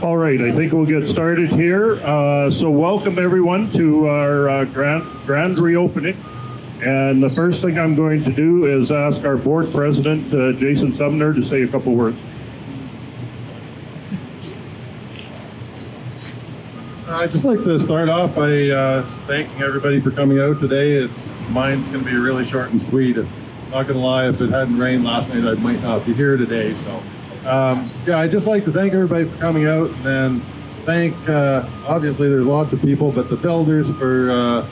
All right, I think we'll get started here. So welcome everyone to our grand reopening. And the first thing I'm going to do is ask our board president, Jason Sumner, to say a couple words. I'd just like to start off by thanking everybody for coming out today. Mine's going to be really short and sweet. Not going to lie, if it hadn't rained last night, I might not be here today. So, yeah, I'd just like to thank everybody for coming out, and then thank, obviously there's lots of people, but the builders for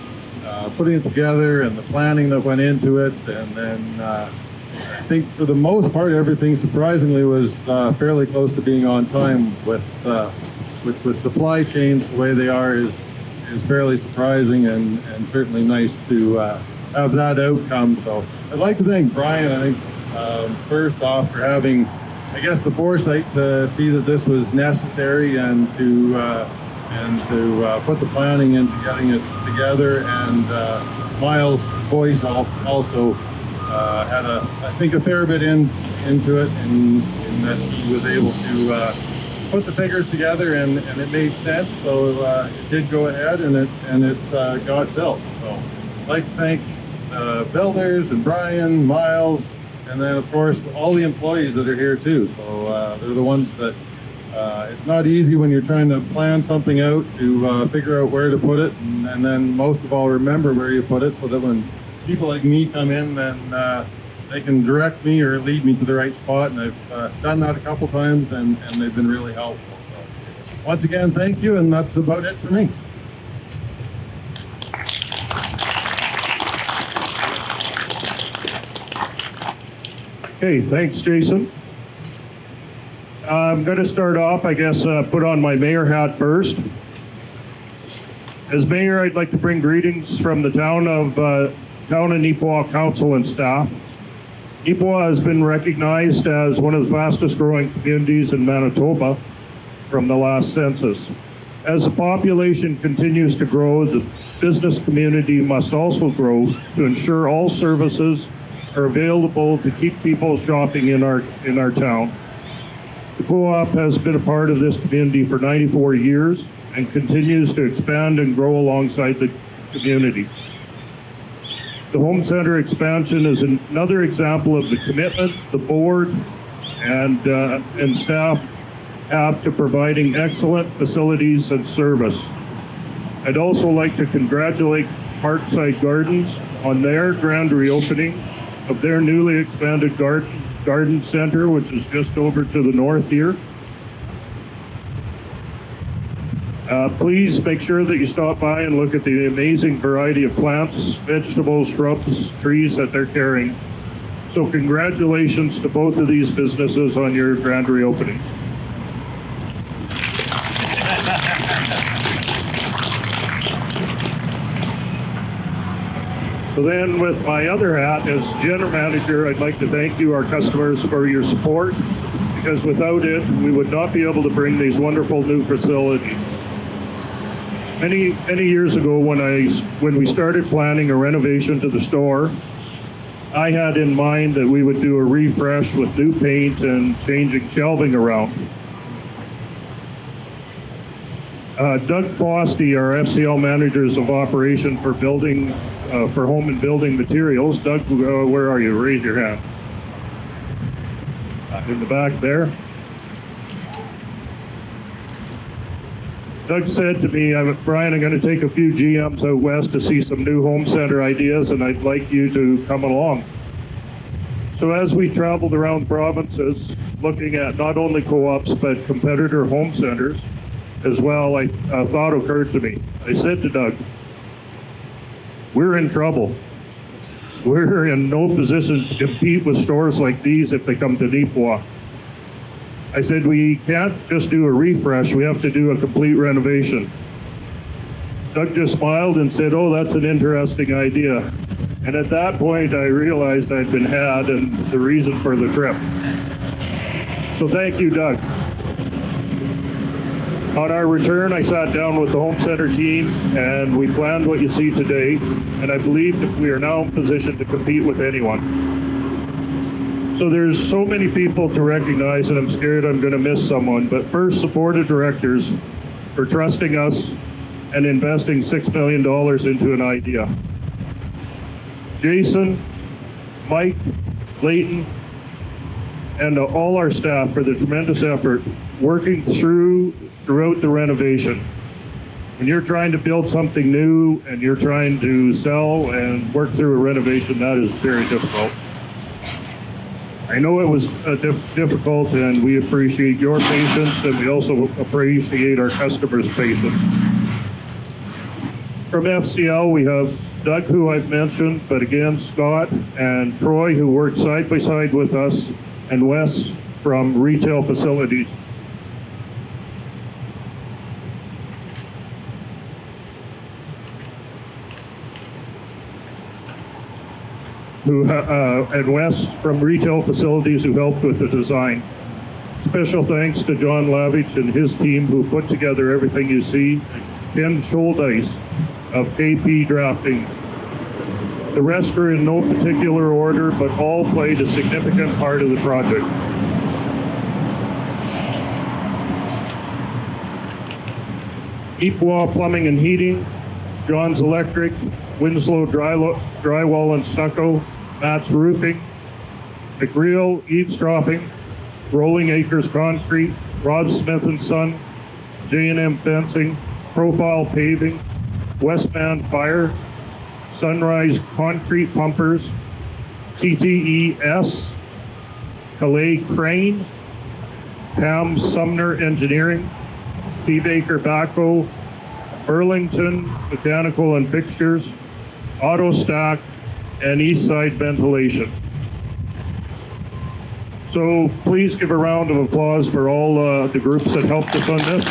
putting it together and the planning that went into it. And then I think for the most part, everything surprisingly was fairly close to being on time with supply chains the way they are is fairly surprising and certainly nice to have that outcome. So I'd like to thank Brian, I think, first off for having, I guess, the foresight to see that this was necessary and to put the planning into getting it together. And Miles' voice also had I think a fair bit into it in that he was able to put the figures together and it made sense. So it did go ahead and it got built. So I'd like to thank builders and Brian, Miles, and then of course all the employees that are here too. So they're the ones that it's not easy when you're trying to plan something out to figure out where to put it, and then most of all remember where you put it, so that when people like me come in, then they can direct me or lead me to the right spot. And I've done that a couple times, and they've been really helpful. So once again, thank you, and that's about it for me. Okay, thanks, Jason. I'm going to start off, I guess, put on my mayor hat first. As mayor, I'd like to bring greetings from the town of Neepawa Council and staff. Neepawa has been recognized as one of the fastest growing communities in Manitoba from the last census. As the population continues to grow, the business community must also grow to ensure all services are available to keep people shopping in our town. The co-op has been a part of this community for 94 years and continues to expand and grow alongside the community. The home center expansion is another example of the commitment the board and staff have to providing excellent facilities and service. I'd also like to congratulate Parkside Gardens on their grand reopening of their newly expanded garden center, which is just over to the north here. Please make sure that you stop by and look at the amazing variety of plants, vegetables, shrubs, trees that they're carrying. So congratulations to both of these businesses on your grand reopening. So then with my other hat as general manager, I'd like to thank you, our customers, for your support, because without it, we would not be able to bring these wonderful new facilities. Many years ago when we started planning a renovation to the store, I had in mind that we would do a refresh with new paint and changing shelving around. Doug Fosty, our FCL managers of operation for home and building materials. Doug, where are you? Raise your hand. In the back there. Doug said to me, Brian, I'm going to take a few GMs out west to see some new home center ideas, and I'd like you to come along. So as we traveled around provinces, looking at not only co-ops, but competitor home centers as well, a thought occurred to me. I said to Doug, we're in trouble. We're in no position to compete with stores like these if they come to Neepawa. I said, we can't just do a refresh, we have to do a complete renovation. Doug just smiled and said, oh, that's an interesting idea. And at that point, I realized I'd been had and the reason for the trip. So thank you, Doug. On our return, I sat down with the home center team and we planned what you see today, and I believe that we are now in position to compete with anyone. So there's so many people to recognize, and I'm scared I'm going to miss someone. But first, the board of directors for trusting us and investing $6 million into an idea. Jason, Mike, Leighton, and all our staff for the tremendous effort working throughout the renovation. When you're trying to build something new and you're trying to sell and work through a renovation, that is very difficult. I know it was difficult, and we appreciate your patience, and we also appreciate our customers' patience. From FCL, we have Doug, who I've mentioned, but again, Scott and Troy, who worked side by side with us, and Wes from Retail Facilities. And Wes from Retail Facilities, who helped with the design. Special thanks to John Lavich and his team, who put together everything you see. Ken Scholdice of KP Drafting. The rest are in no particular order, but all played a significant part of the project. Neepawa Plumbing and Heating, John's Electric, Winslow Drywall and Stucco, Matt's Roofing, McReal Eavesdropping, Rolling Acres Concrete, Rob Smith and Son, J&M Fencing, Profile Paving, Westman Fire, Sunrise Concrete Pumpers, TTES, Calais Crane, Pam Sumner Engineering, P. Baker Baco, Burlington Mechanical and Fixtures, Auto Stack, and Eastside Ventilation. So please give a round of applause for all the groups that helped us on this.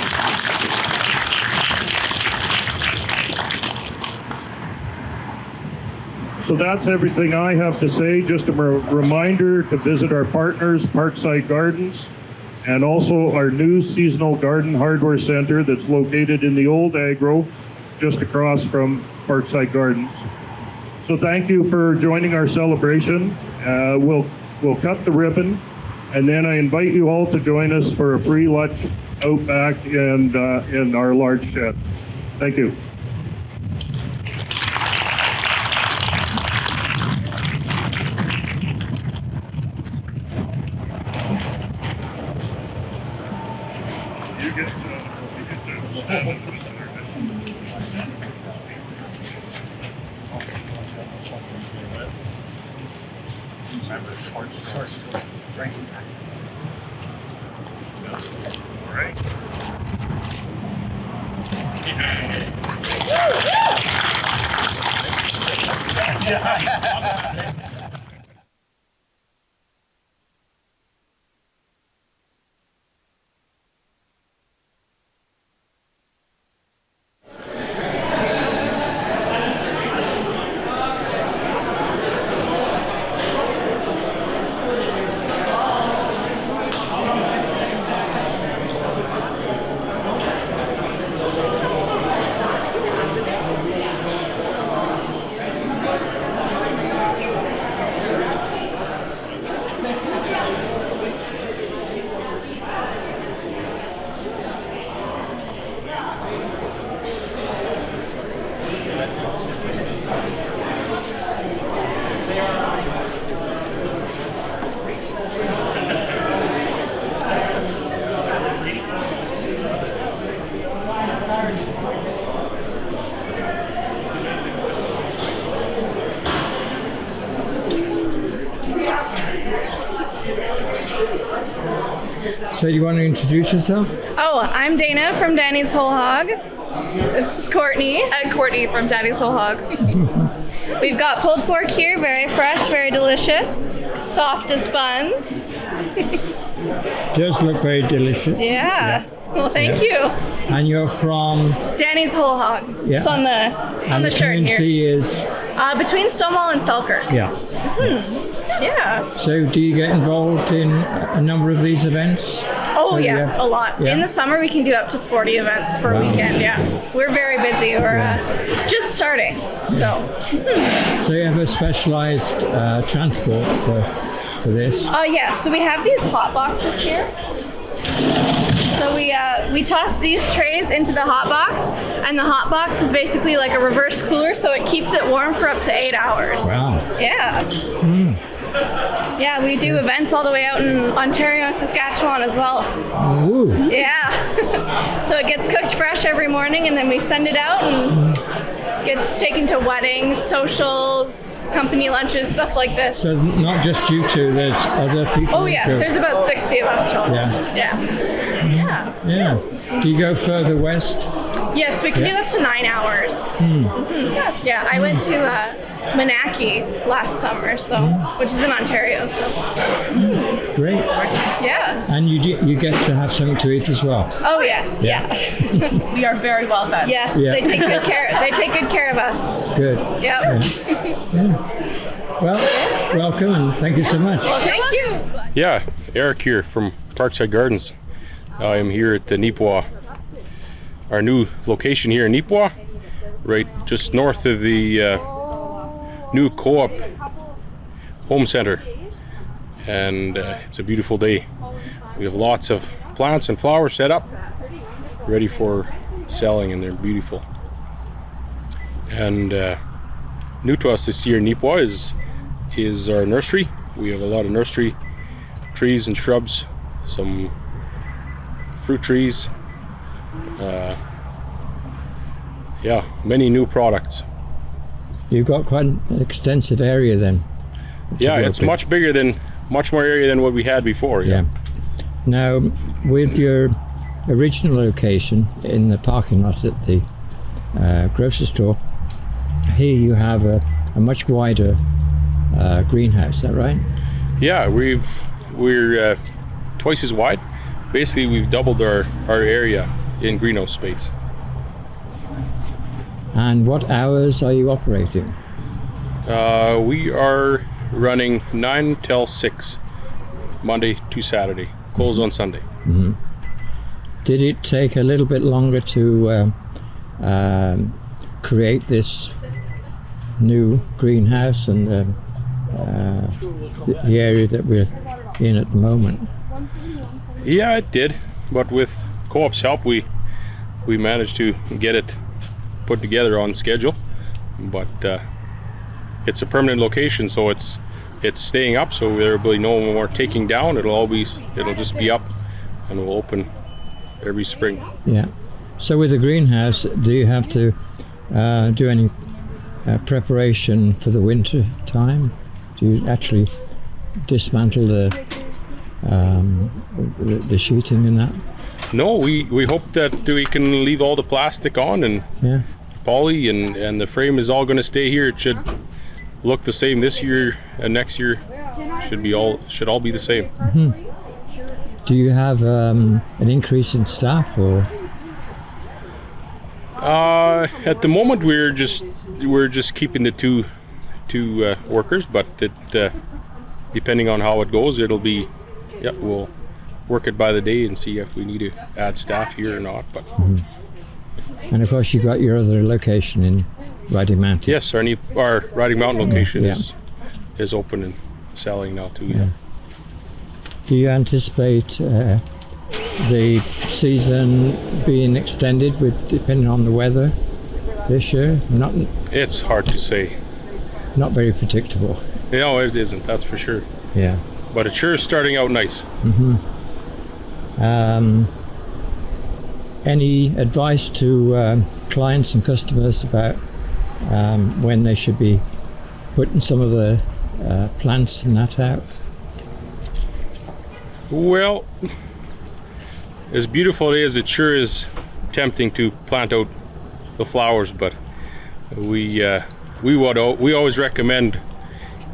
So that's everything I have to say. Just a reminder to visit our partners, Parkside Gardens, and also our new seasonal garden hardware center that's located in the old Agro, just across from Parkside Gardens. So thank you for joining our celebration. We'll cut the ribbon, and then I invite you all to join us for a free lunch out back and in our large shed. Thank you. So do you want to introduce yourself? Oh, I'm Dana from Danny's Whole Hog. This is Courtney. And Courtney from Daddy's Whole Hog. We've got pulled pork here, very fresh, very delicious, soft as buns. Does look very delicious. Yeah. Well, thank you. And you're from? Danny's Whole Hog. Yeah. It's on the shirt community here. Is? Between Stonewall and Selkirk. Yeah. Yeah. So do you get involved in a number of these events? Oh, yes, a lot. Yeah. In the summer, we can do up to 40 events per weekend. Yeah. We're very busy. We're just starting. So. So you have a specialized transport for for this? Yeah, so we have these hot boxes here. So we toss these trays into the hot box, and the hot box is basically like a reverse cooler, so it keeps it warm for up to 8 hours. Wow. Yeah. Yeah, we do events all the way out in Ontario and Saskatchewan as well. Ooh. Yeah. So it gets cooked fresh every morning, and then we send it out and gets taken to weddings, socials, company lunches, stuff like this. So not just you two, there's other people? Oh yes, there's about 60 of us total. Yeah. Yeah. Yeah. Do you go further west? Yes, we can do up to 9 hours. Mhm. Yeah, I went to Manaki last summer, which is in Ontario. So Great. yeah. And you get to have something to eat as well? Oh yes. Yeah. We are very well fed. Yes, Yeah. they take good care. They take good care of us. Good. Yep. Yeah. Well, welcome and thank you so much. Well, thank you. Yeah, Eric here from Parkside Gardens. I am here at the Neepawa, our new location here in Neepawa, right just north of the new co-op home center. And it's a beautiful day. We have lots of plants and flowers set up, ready for selling, and they're beautiful. And new to us this year in Neepawa is our nursery. We have a lot of nursery trees and shrubs, some fruit trees, yeah, many new products. You've got quite an extensive area then. Yeah, it's much more area than what we had before. Yeah. Now, with your original location in the parking lot at the grocery store, here you have a much wider greenhouse. Is that right? Yeah, we're twice as wide. Basically, we've doubled our area in greenhouse space. And what hours are you operating? We are running 9 till 6, Monday to Saturday, closed on Sunday. Mm-hmm. Did it take a little bit longer to create this new greenhouse and the area that we're in at the moment? Yeah, it did, but with co-op's help, we managed to get it put together on schedule. But it's a permanent location, so it's staying up, so there will be no more taking down. It'll just be up, and we'll open every spring. Yeah. So with the greenhouse, do you have to do any preparation for the winter time? Do you actually dismantle the sheeting and that? No, we hope that we can leave all the plastic on and poly, and the frame is all going to stay here. It should look the same this year and next year. Should all be the same. Mm-hmm. Do you have an increase in staff, or? At the moment, we're just keeping the two workers, but depending on how it goes, it'll be. Yeah, we'll work it by the day and see if we need to add staff here or not. But and of course, you've got your other location in Riding Mountain. Yes, our Riding Mountain location is open and selling now too. Yeah. Do you anticipate the season being extended depending on the weather this year? It's hard to say. Not very predictable. No, it isn't. That's for sure. Yeah. But it sure is starting out nice. Mm-hmm. Any advice to clients and customers about when they should be putting some of the plants and that out? Well, as beautiful it is, it sure is tempting to plant out the flowers, but we always recommend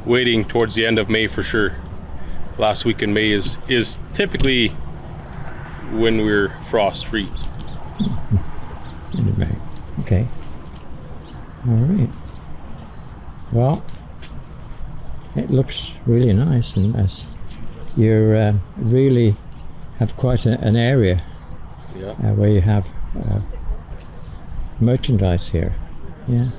waiting towards the end of May for sure. Last week in May is typically when we're frost free. End of May. Okay. All right. Well, it looks really nice, and as you really have quite an area where you have merchandise here. Yeah.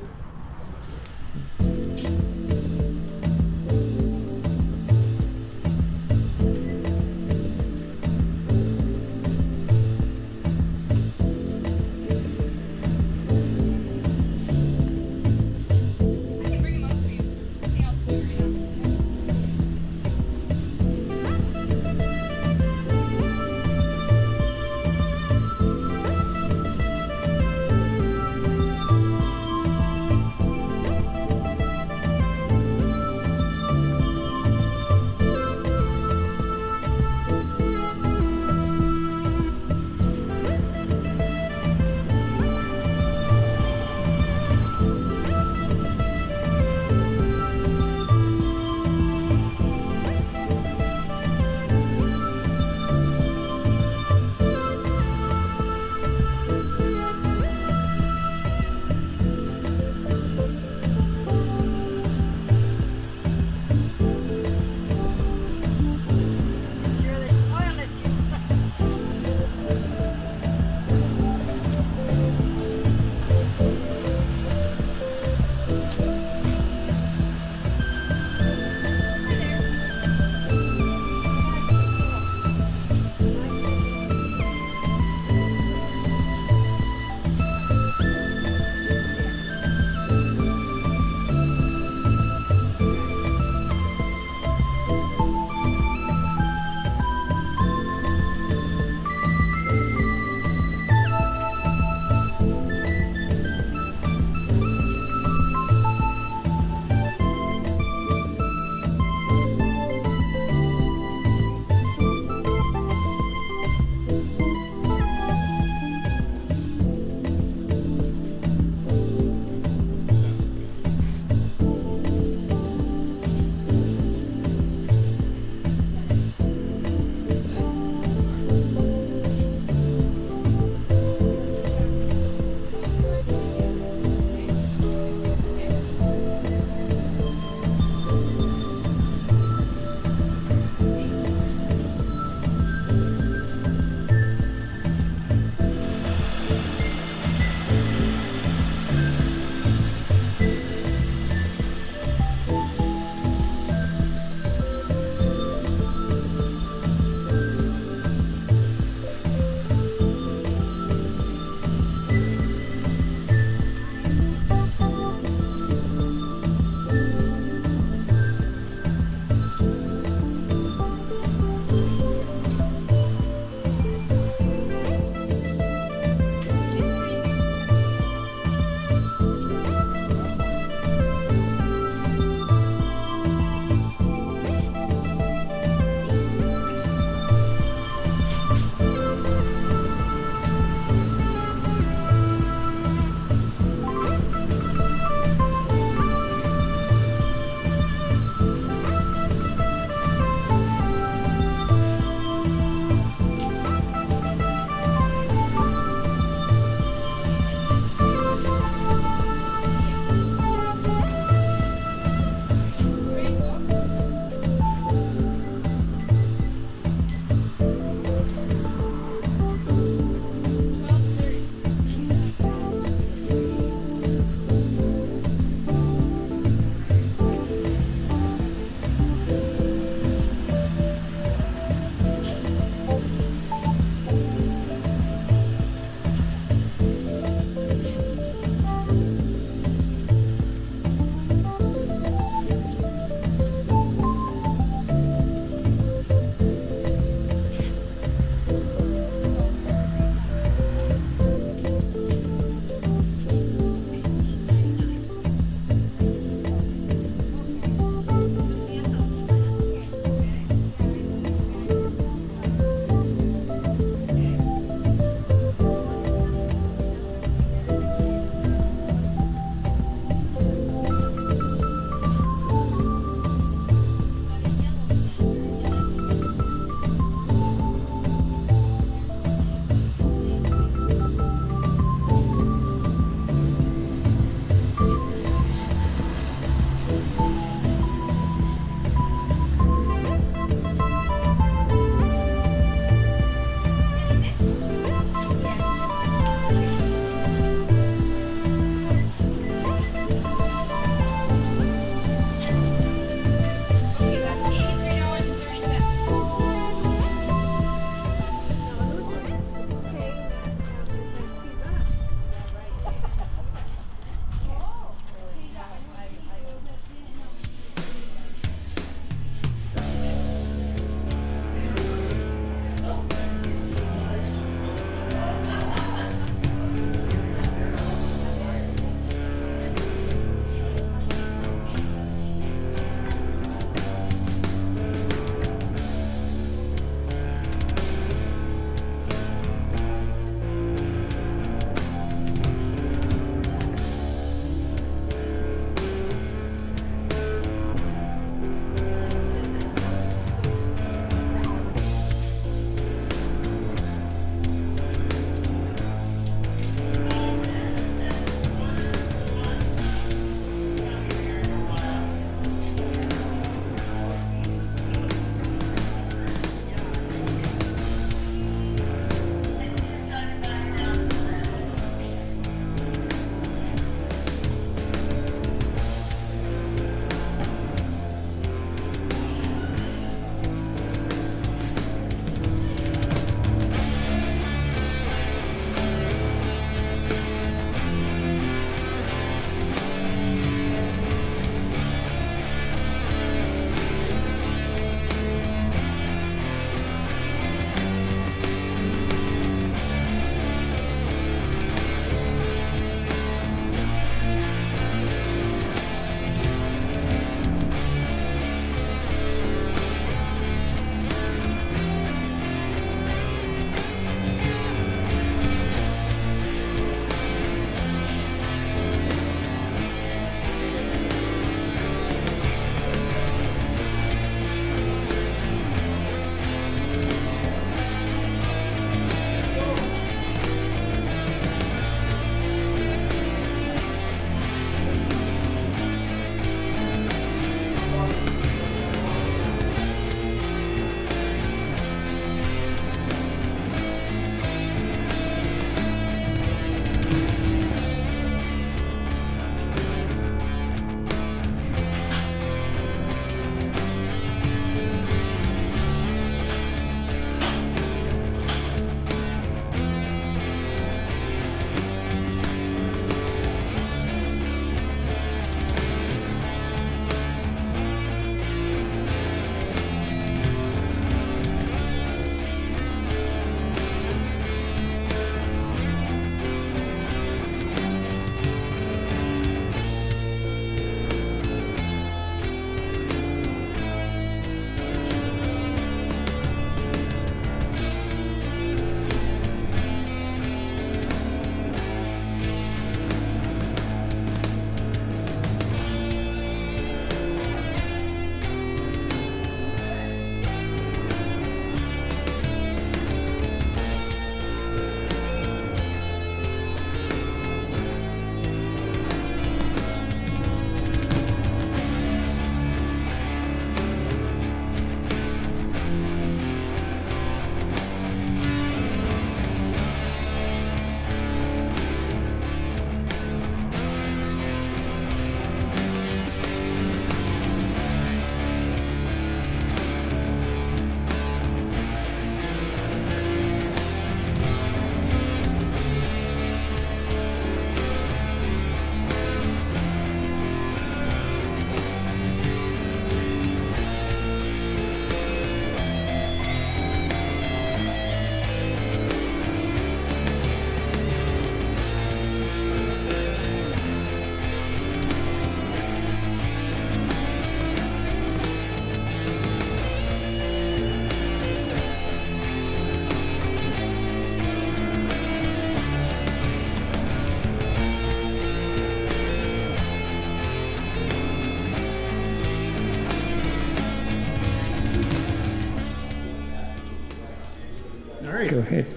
right. Go ahead.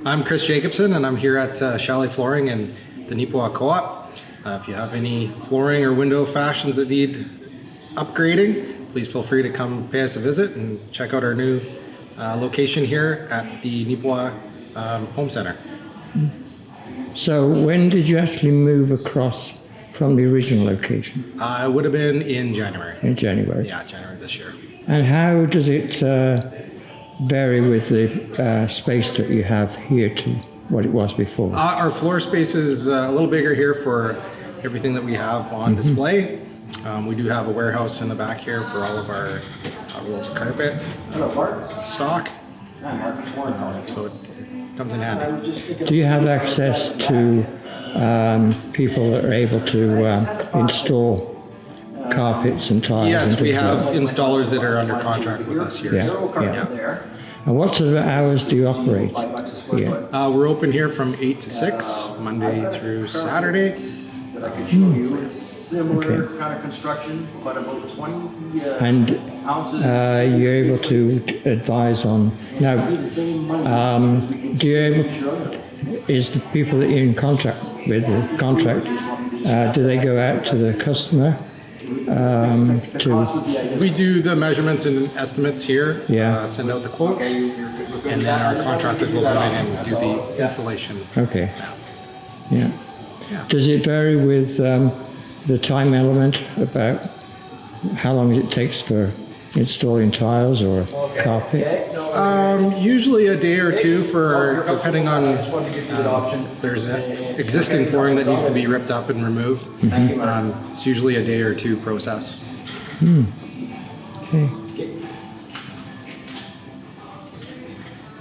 I'm Chris Jacobson, and I'm here at Chalet Flooring in the Neepawa Co-op. If you have any flooring or window fashions that need upgrading, please feel free to come pay us a visit and check out our new location here at the Neepawa Home Center. So when did you actually move across from the original location? It would have been in January. In January. Yeah, January this year. And how does it vary with the space that you have here to what it was before? Our floor space is a little bigger here for everything that we have on display. We do have a warehouse in the back here for all of our rolls of carpet stock. So it comes in handy. Do you have access to people that are able to install carpets and tiles? Yes, and we things have like installers that are under contract with us here. Yeah, So, yeah. And what sort of hours do you operate here? we're open here from 8 to 6, Monday through Saturday. That I could show you. It's similar Okay. kind of construction, but about 20 And ounces. you're able to advise on now. The same money. Do you able? Is the people that you're in contact with, the contract, do they go out to the customer to? We do the measurements and estimates here, Yeah. send out the quotes, and then our contractors will come in and do the installation. Okay. Yeah. Yeah. Does it vary with the time element about how long it takes for installing tiles or carpet? Usually a day or two for, depending on if there's existing flooring that needs to be ripped up and removed. It's usually a day or two process. Okay.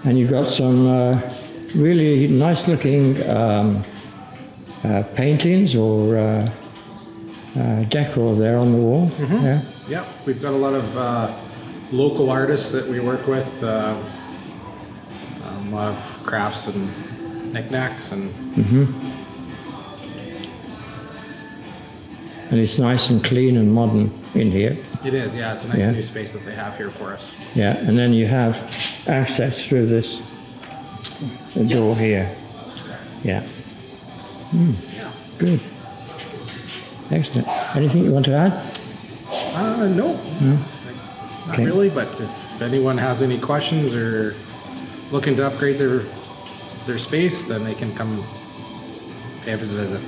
And you've got some really nice looking paintings or decor there on the wall. Yeah. Yep, we've got a lot of local artists that we work with, a lot of crafts and knickknacks and And it's nice and clean and modern in here. it is, yeah, it's a nice Yeah. new space that they have here for us. Yeah, and then you have access through this door here. Yeah. Good. Excellent. Anything you want to add? No, not Okay. really, but if anyone has any questions or looking to upgrade their space, then they can come pay us a visit.